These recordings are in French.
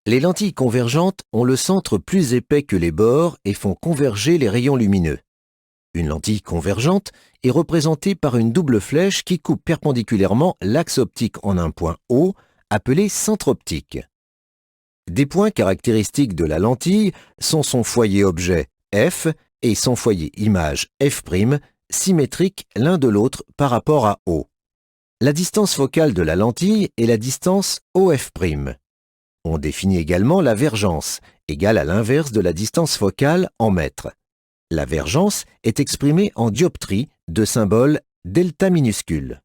Les lentilles convergentes ont le centre plus épais que les bords et font converger les rayons lumineux. Une lentille convergente est représentée par une double flèche qui coupe perpendiculairement l'axe optique en un point O, appelé centre optique. Des points caractéristiques de la lentille sont son foyer objet F et son foyer image F', symétriques l'un de l'autre par rapport à O. La distance focale de la lentille est la distance OF'. On définit également la vergence, égale à l'inverse de la distance focale en mètres. La vergence est exprimée en dioptrie de symbole delta minuscule.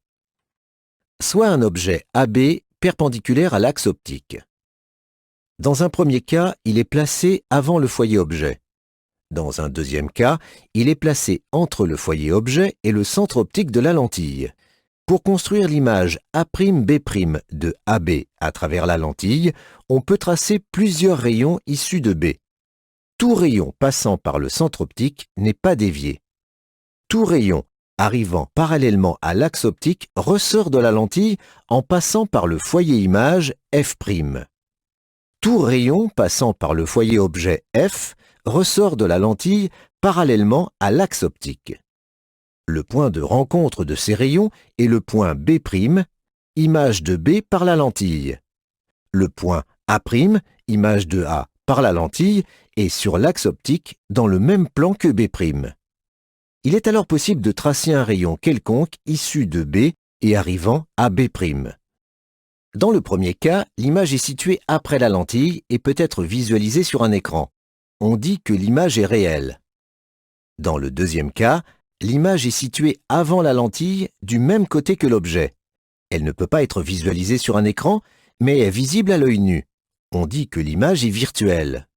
Soit un objet AB perpendiculaire à l'axe optique. Dans un premier cas, il est placé avant le foyer objet. Dans un deuxième cas, il est placé entre le foyer objet et le centre optique de la lentille. Pour construire l'image A'B' de AB à travers la lentille, on peut tracer plusieurs rayons issus de B. Tout rayon passant par le centre optique n'est pas dévié. Tout rayon arrivant parallèlement à l'axe optique ressort de la lentille en passant par le foyer image F'. Tout rayon passant par le foyer objet F ressort de la lentille parallèlement à l'axe optique. Le point de rencontre de ces rayons est le point B', image de B par la lentille. Le point A', image de A par la lentille, est sur l'axe optique dans le même plan que B'. Il est alors possible de tracer un rayon quelconque issu de B et arrivant à B'. Dans le premier cas, l'image est située après la lentille et peut être visualisée sur un écran. On dit que l'image est réelle. Dans le deuxième cas, l'image est située avant la lentille du même côté que l'objet. Elle ne peut pas être visualisée sur un écran, mais est visible à l'œil nu. On dit que l'image est virtuelle.